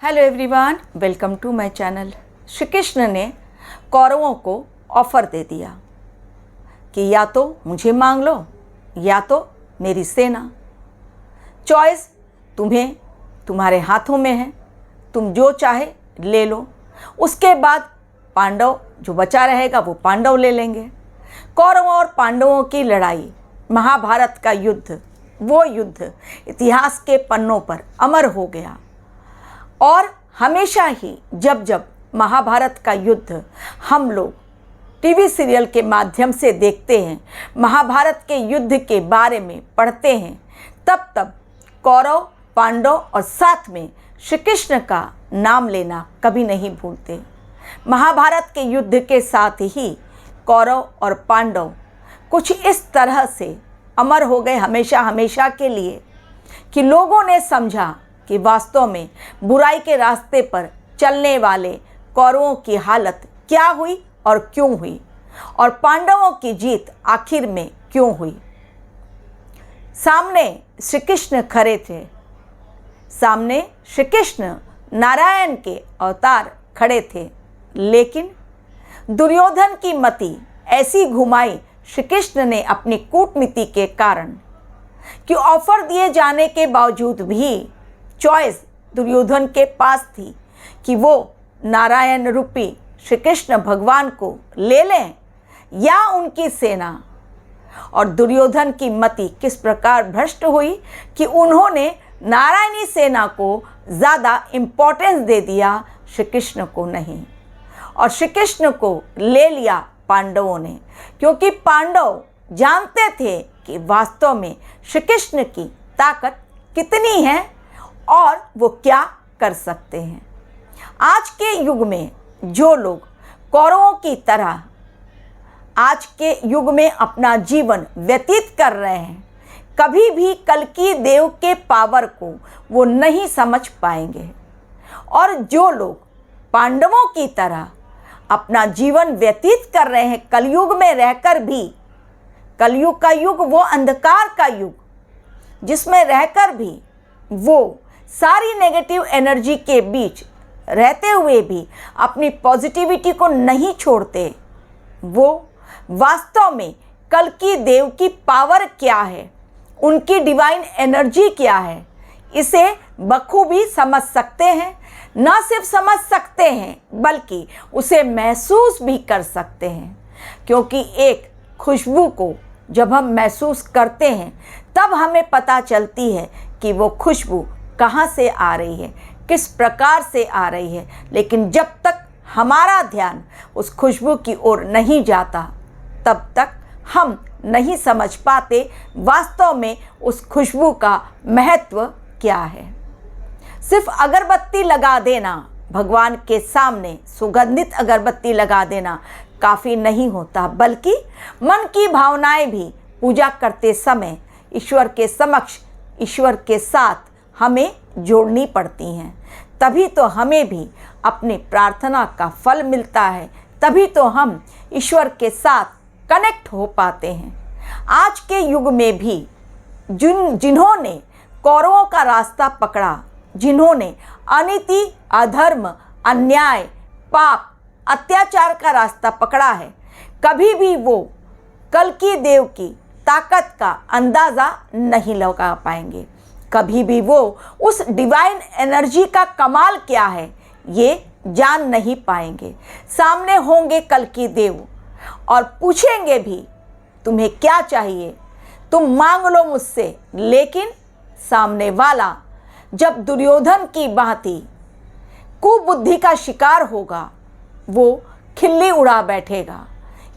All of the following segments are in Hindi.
Hello everyone, welcome to my channel. Shri Krishna ने कौरवों को ऑफर दे दिया कि या तो मुझे मांग लो या तो मेरी सेना। चॉइस तुम्हें तुम्हारे हाथों में है, तुम जो चाहे ले लो। उसके बाद पांडव जो बचा रहेगा वो पांडव ले लेंगे। कौरवों और पांडवों की लड़ाई, महाभारत का युद्ध, वो युद्ध इतिहास के पन्नों पर अमर हो गया। और हमेशा ही जब जब महाभारत का युद्ध हम लोग टीवी सीरियल के माध्यम से देखते हैं, महाभारत के युद्ध के बारे में पढ़ते हैं, तब तब कौरव, पांडव और साथ में श्री कृष्ण का नाम लेना कभी नहीं भूलते। महाभारत के युद्ध के साथ ही कौरव और पांडव कुछ इस तरह से अमर हो गए हमेशा हमेशा के लिए कि लोगों ने समझा कि वास्तव में बुराई के रास्ते पर चलने वाले कौरवों की हालत क्या हुई और क्यों हुई, और पांडवों की जीत आखिर में क्यों हुई। सामने श्री कृष्ण खड़े थे, सामने श्री कृष्ण नारायण के अवतार खड़े थे, लेकिन दुर्योधन की मति ऐसी घुमाई श्री कृष्ण ने अपनी कूटनीति के कारण कि ऑफर दिए जाने के बावजूद भी चॉइस दुर्योधन के पास थी कि वो नारायण रूपी श्री कृष्ण भगवान को ले लें या उनकी सेना। और दुर्योधन की मति किस प्रकार भ्रष्ट हुई कि उन्होंने नारायणी सेना को ज़्यादा इम्पोर्टेंस दे दिया, श्री कृष्ण को नहीं। और श्री कृष्ण को ले लिया पांडवों ने, क्योंकि पांडव जानते थे कि वास्तव में श्री कृष्ण की ताकत कितनी है और वो क्या कर सकते हैं। आज के युग में जो लोग कौरवों की तरह आज के युग में अपना जीवन व्यतीत कर रहे हैं, कभी भी कल्कि देव के पावर को वो नहीं समझ पाएंगे। और जो लोग पांडवों की तरह अपना जीवन व्यतीत कर रहे हैं कलयुग में रहकर भी, कलयुग का युग वो अंधकार का युग जिसमें रहकर भी वो सारी नेगेटिव एनर्जी के बीच रहते हुए भी अपनी पॉजिटिविटी को नहीं छोड़ते, वो वास्तव में कल्कि देव की पावर क्या है, उनकी डिवाइन एनर्जी क्या है, इसे बखूबी समझ सकते हैं। न सिर्फ समझ सकते हैं बल्कि उसे महसूस भी कर सकते हैं, क्योंकि एक खुशबू को जब हम महसूस करते हैं तब हमें पता चलती है कि वो खुशबू कहाँ से आ रही है, किस प्रकार से आ रही है। लेकिन जब तक हमारा ध्यान उस खुशबू की ओर नहीं जाता तब तक हम नहीं समझ पाते वास्तव में उस खुशबू का महत्व क्या है। सिर्फ अगरबत्ती लगा देना, भगवान के सामने सुगंधित अगरबत्ती लगा देना काफ़ी नहीं होता, बल्कि मन की भावनाएं भी पूजा करते समय ईश्वर के समक्ष, ईश्वर के साथ हमें जोड़नी पड़ती हैं। तभी तो हमें भी अपनी प्रार्थना का फल मिलता है, तभी तो हम ईश्वर के साथ कनेक्ट हो पाते हैं। आज के युग में भी जिन्होंने कौरवों का रास्ता पकड़ा, जिन्होंने अनीति, अधर्म, अन्याय, पाप, अत्याचार का रास्ता पकड़ा है, कभी भी वो कल्कि देव की ताकत का अंदाज़ा नहीं लगा पाएंगे। कभी भी वो उस डिवाइन एनर्जी का कमाल क्या है ये जान नहीं पाएंगे। सामने होंगे कल्कि देव और पूछेंगे भी तुम्हें क्या चाहिए, तुम मांग लो मुझसे। लेकिन सामने वाला जब दुर्योधन की भांति कुबुद्धि का शिकार होगा, वो खिल्ली उड़ा बैठेगा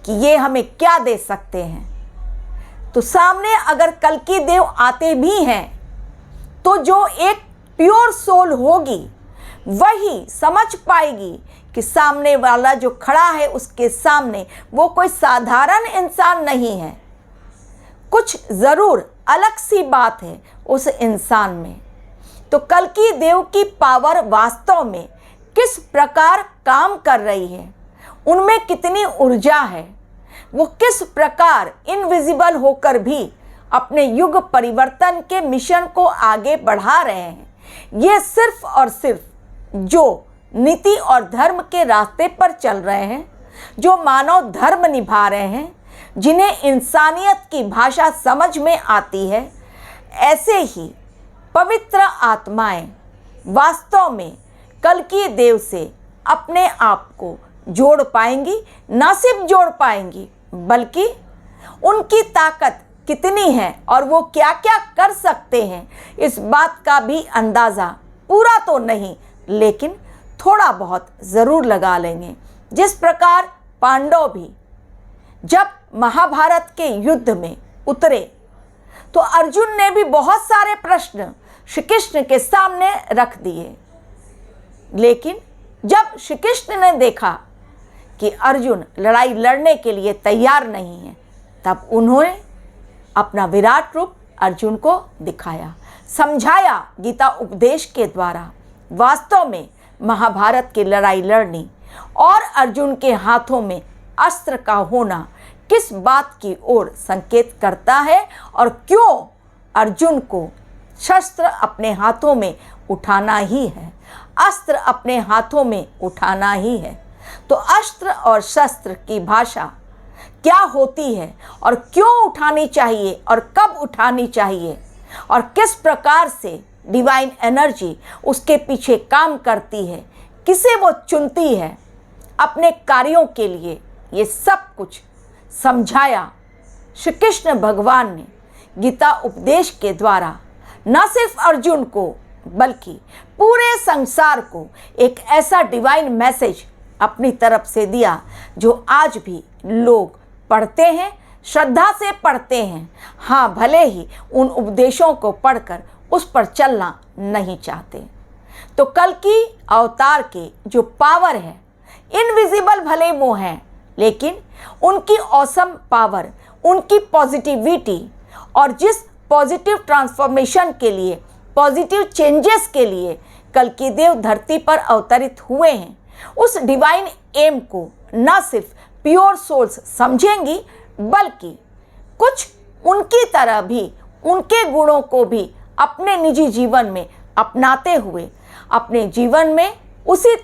कि ये हमें क्या दे सकते हैं। तो सामने अगर कल्कि देव आते भी हैं तो जो एक प्योर सोल होगी वही समझ पाएगी कि सामने वाला जो खड़ा है उसके सामने वो कोई साधारण इंसान नहीं है, कुछ ज़रूर अलग सी बात है उस इंसान में। तो कल्कि देव की पावर वास्तव में किस प्रकार काम कर रही है, उनमें कितनी ऊर्जा है, वो किस प्रकार इनविजिबल होकर भी अपने युग परिवर्तन के मिशन को आगे बढ़ा रहे हैं, ये सिर्फ और सिर्फ जो नीति और धर्म के रास्ते पर चल रहे हैं, जो मानव धर्म निभा रहे हैं, जिन्हें इंसानियत की भाषा समझ में आती है, ऐसे ही पवित्र आत्माएं वास्तव में कल्कि देव से अपने आप को जोड़ पाएंगी। न सिर्फ जोड़ पाएंगी बल्कि उनकी ताकत कितनी है और वो क्या क्या कर सकते हैं, इस बात का भी अंदाज़ा पूरा तो नहीं लेकिन थोड़ा बहुत ज़रूर लगा लेंगे। जिस प्रकार पांडव भी जब महाभारत के युद्ध में उतरे तो अर्जुन ने भी बहुत सारे प्रश्न श्री कृष्ण के सामने रख दिए, लेकिन जब श्री कृष्ण ने देखा कि अर्जुन लड़ाई लड़ने के लिए तैयार नहीं है, तब उन्होंने अपना विराट रूप अर्जुन को दिखाया, समझाया गीता उपदेश के द्वारा। वास्तव में महाभारत की लड़ाई लड़नी और अर्जुन के हाथों में अस्त्र का होना किस बात की ओर संकेत करता है और क्यों अर्जुन को शस्त्र अपने हाथों में उठाना ही है, अस्त्र अपने हाथों में उठाना ही है। तो अस्त्र और शस्त्र की भाषा क्या होती है और क्यों उठानी चाहिए और कब उठानी चाहिए और किस प्रकार से डिवाइन एनर्जी उसके पीछे काम करती है, किसे वो चुनती है अपने कार्यों के लिए, ये सब कुछ समझाया श्री कृष्ण भगवान ने गीता उपदेश के द्वारा न सिर्फ अर्जुन को बल्कि पूरे संसार को एक ऐसा डिवाइन मैसेज अपनी तरफ से दिया जो आज भी लोग पढ़ते हैं, श्रद्धा से पढ़ते हैं। हाँ, भले ही उन उपदेशों को पढ़कर उस पर चलना नहीं चाहते। तो कल्कि अवतार के जो पावर है, इनविजिबल भले वो हैं, लेकिन उनकी ऑसम पावर, उनकी पॉजिटिविटी और जिस पॉजिटिव ट्रांसफॉर्मेशन के लिए, पॉजिटिव चेंजेस के लिए कल्कि देव धरती पर अवतरित हुए हैं, उस डिवाइन एम को न सिर्फ प्योर सोल्स समझेंगी बल्कि कुछ उनकी तरह भी उनके गुणों को भी अपने निजी जीवन में अपनाते हुए अपने जीवन में उसी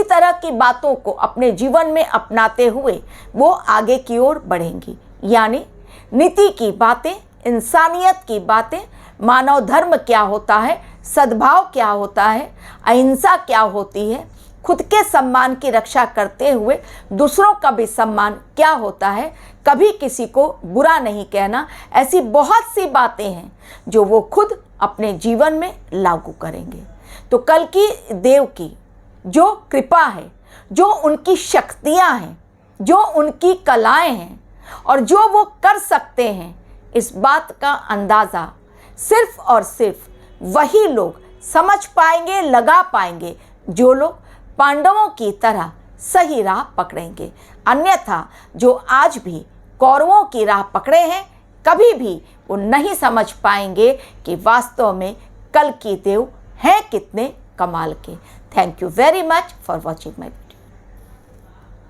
तरह की बातों को अपने जीवन में अपनाते हुए वो आगे की ओर बढ़ेंगी। यानी नीति की बातें, इंसानियत की बातें, मानव धर्म क्या होता है, सद्भाव क्या होता है, अहिंसा क्या होती है, खुद के सम्मान की रक्षा करते हुए दूसरों का भी सम्मान क्या होता है, कभी किसी को बुरा नहीं कहना, ऐसी बहुत सी बातें हैं जो वो खुद अपने जीवन में लागू करेंगे। तो कल्कि देव की जो कृपा है, जो उनकी शक्तियाँ हैं, जो उनकी कलाएं हैं और जो वो कर सकते हैं, इस बात का अंदाज़ा सिर्फ और सिर्फ वही लोग समझ पाएंगे, लगा पाएंगे जो लोग पांडवों की तरह सही राह पकड़ेंगे। अन्यथा जो आज भी कौरवों की राह पकड़े हैं, कभी भी वो नहीं समझ पाएंगे कि वास्तव में कल्कि देव हैं कितने कमाल के। Thank you very much for watching my